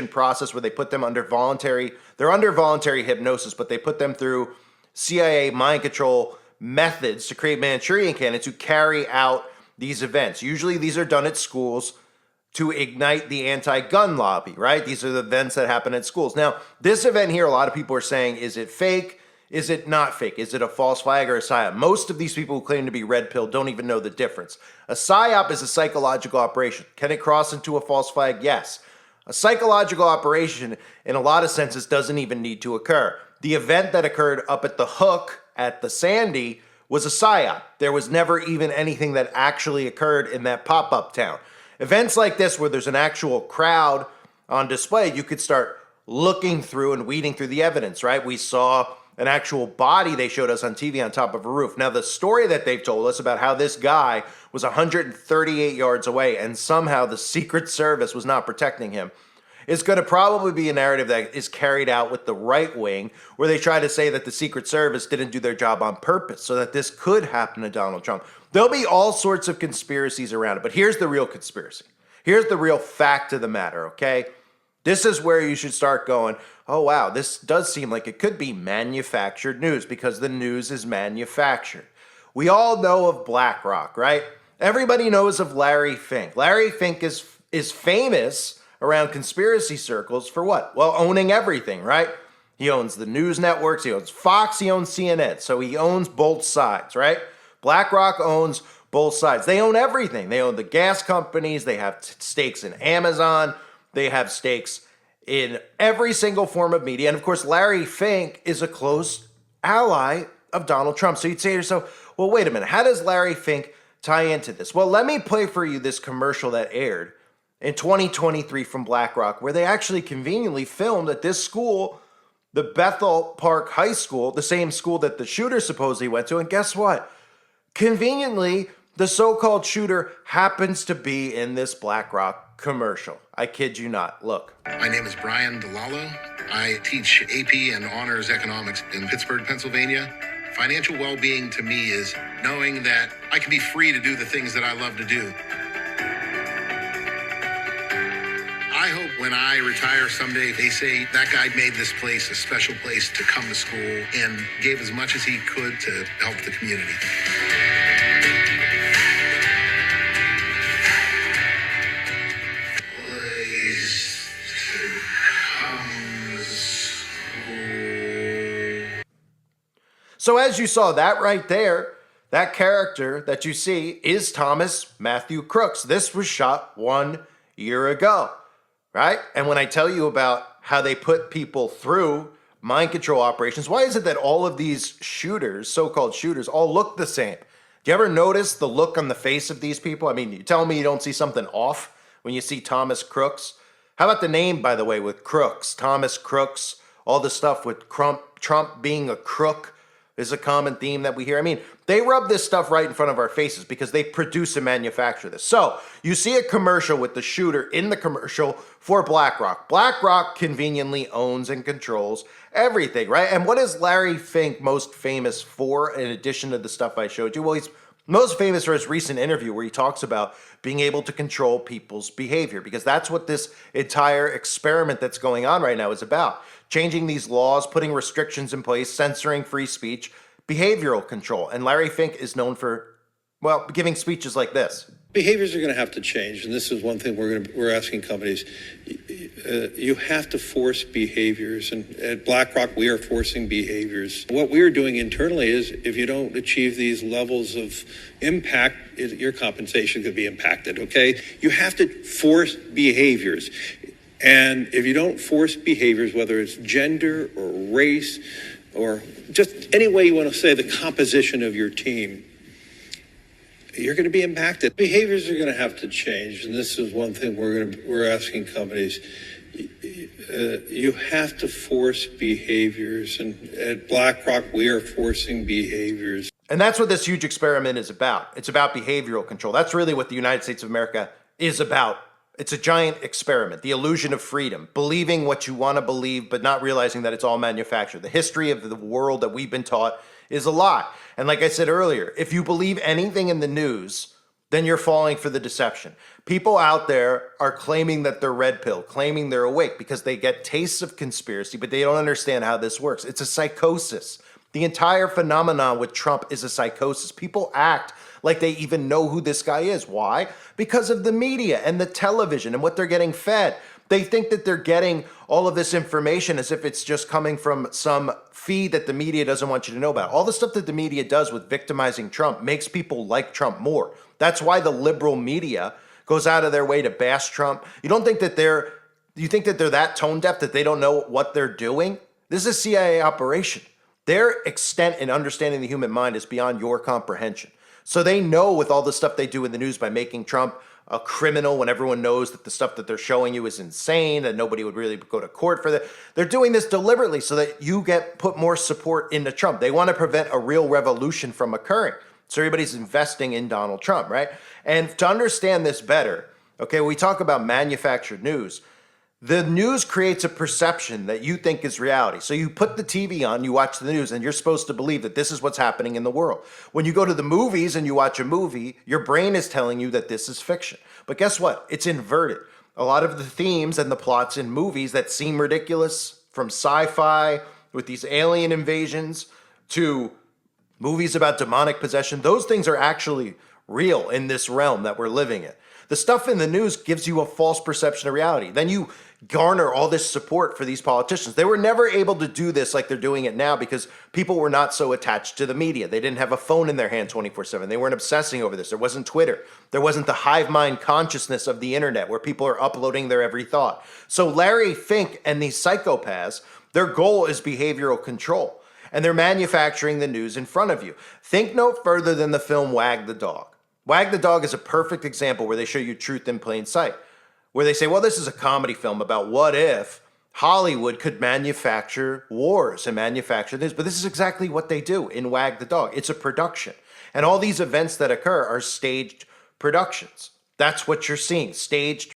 process where they put them under they're under voluntary hypnosis, but they put them through CIA mind control methods to create Manchurian candidates who carry out these events. Usually these are done at schools to ignite the anti-gun lobby, right? These are the events that happen at schools. Now, this event here, a lot of people are saying, is it fake? Is it not fake? Is it a false flag or a psyop? Most of these people who claim to be red pill don't even know the difference. A psyop is a psychological operation. Can it cross into a false flag? Yes. A psychological operation, in a lot of senses, doesn't even need to occur. The event that occurred up at the Hook at the Sandy was a psyop. There was never even anything that actually occurred in that pop-up town. Events like this, where there's an actual crowd on display, you could start looking through and weeding through the evidence, right? We saw an actual body they showed us on TV on top of a roof. Now, the story that they've told us about how this guy was 138 yards away and somehow the Secret Service was not protecting him is going to probably be a narrative that is carried out with the right wing, where they try to say that the Secret Service didn't do their job on purpose so that this could happen to Donald Trump. There'll be all sorts of conspiracies around it, but here's the real conspiracy. Here's the real fact of the matter, okay? This is where you should start going, oh wow, this does seem like it could be manufactured news, because the news is manufactured. We all know of BlackRock, right? Everybody knows of Larry Fink. Larry Fink is famous around conspiracy circles for what? Well, owning everything, right? He owns the news networks, he owns Fox, he owns CNN, so he owns both sides, right? BlackRock owns both sides. They own everything. They own the gas companies, they have stakes in Amazon, they have stakes in every single form of media. And of course, Larry Fink is a close ally of Donald Trump. So you'd say to yourself, well, wait a minute, how does Larry Fink tie into this? Well, let me play for you this commercial that aired in 2023 from BlackRock, where they actually conveniently filmed at this school, the Bethel Park High School, the same school that the shooter supposedly went to. And guess what? Conveniently, the so-called shooter happens to be in this BlackRock commercial. I kid you not. Look. My name is Brian DeLallo. I teach AP and honors economics in Pittsburgh, Pennsylvania. Financial well-being to me is knowing that I can be free to do the things that I love to do. I hope when I retire someday, they say that guy made this place a special place to come to school and gave as much as he could to help the community. Place to come to school. So as you saw that right there, that character that you see is Thomas Matthew Crooks. This was shot 1 year ago. Right? And when I tell you about how they put people through mind control operations, why is it that all of these shooters, so-called shooters, all look the same? Do you ever notice the look on the face of these people? I mean, you tell me you don't see something off when you see Thomas Crooks? How about the name, by the way, with Crooks? Thomas Crooks, all the stuff with Trump being a crook is a common theme that we hear. I mean, they rub this stuff right in front of our faces because they produce and manufacture this. So you see a commercial with the shooter in the commercial for BlackRock. BlackRock conveniently owns and controls everything, right? And what is Larry Fink most famous for, in addition to the stuff I showed you? Well, he's most famous for his recent interview where he talks about being able to control people's behavior, because that's what this entire experiment that's going on right now is about. Changing these laws, putting restrictions in place, censoring free speech, behavioral control. And Larry Fink is known for, well, giving speeches like this. Behaviors are going to have to change, and this is one thing we're asking companies. You have to force behaviors, and at BlackRock we are forcing behaviors. What we are doing internally is, if you don't achieve these levels of impact, your compensation could be impacted, okay? You have to force behaviors. And if you don't force behaviors, whether it's gender or race or just any way you want to say the composition of your team, you're going to be impacted. Behaviors are going to have to change, and this is one thing we're asking companies. You have to force behaviors, and at BlackRock we are forcing behaviors. And that's what this huge experiment is about. It's about behavioral control. That's really what the United States of America is about. It's a giant experiment, the illusion of freedom, believing what you want to believe, but not realizing that it's all manufactured. The history of the world that we've been taught is a lie. And like I said earlier, if you believe anything in the news, then you're falling for the deception. People out there are claiming that they're red pill, claiming they're awake because they get tastes of conspiracy, but they don't understand how this works. It's a psychosis. The entire phenomenon with Trump is a psychosis. People act like they even know who this guy is. Why? Because of the media and the television and what they're getting fed. They think that they're getting all of this information as if it's just coming from some feed that the media doesn't want you to know about. All the stuff that the media does with victimizing Trump makes people like Trump more. That's why the liberal media goes out of their way to bash Trump. You think that they're that tone deaf that they don't know what they're doing? This is a CIA operation. Their extent in understanding the human mind is beyond your comprehension. So they know with all the stuff they do in the news by making Trump a criminal when everyone knows that the stuff that they're showing you is insane, that nobody would really go to court for that. They're doing this deliberately so that you put more support into Trump. They want to prevent a real revolution from occurring. So everybody's investing in Donald Trump, right? And to understand this better, okay, when we talk about manufactured news, the news creates a perception that you think is reality. So you put the TV on, you watch the news, and you're supposed to believe that this is what's happening in the world. When you go to the movies and you watch a movie, your brain is telling you that this is fiction. But guess what? It's inverted. A lot of the themes and the plots in movies that seem ridiculous, from sci-fi with these alien invasions to movies about demonic possession, those things are actually real in this realm that we're living in. The stuff in the news gives you a false perception of reality. Then you garner all this support for these politicians. They were never able to do this like they're doing it now because people were not so attached to the media. They didn't have a phone in their hand 24/7. They weren't obsessing over this. There wasn't Twitter. There wasn't the hive mind consciousness of the internet where people are uploading their every thought. So Larry Fink and these psychopaths, their goal is behavioral control. And they're manufacturing the news in front of you. Think no further than the film Wag the Dog. Wag the Dog is a perfect example where they show you truth in plain sight. Where they say, well, this is a comedy film about what if Hollywood could manufacture wars and manufacture this. But this is exactly what they do in Wag the Dog. It's a production. And all these events that occur are staged productions. That's what you're seeing, staged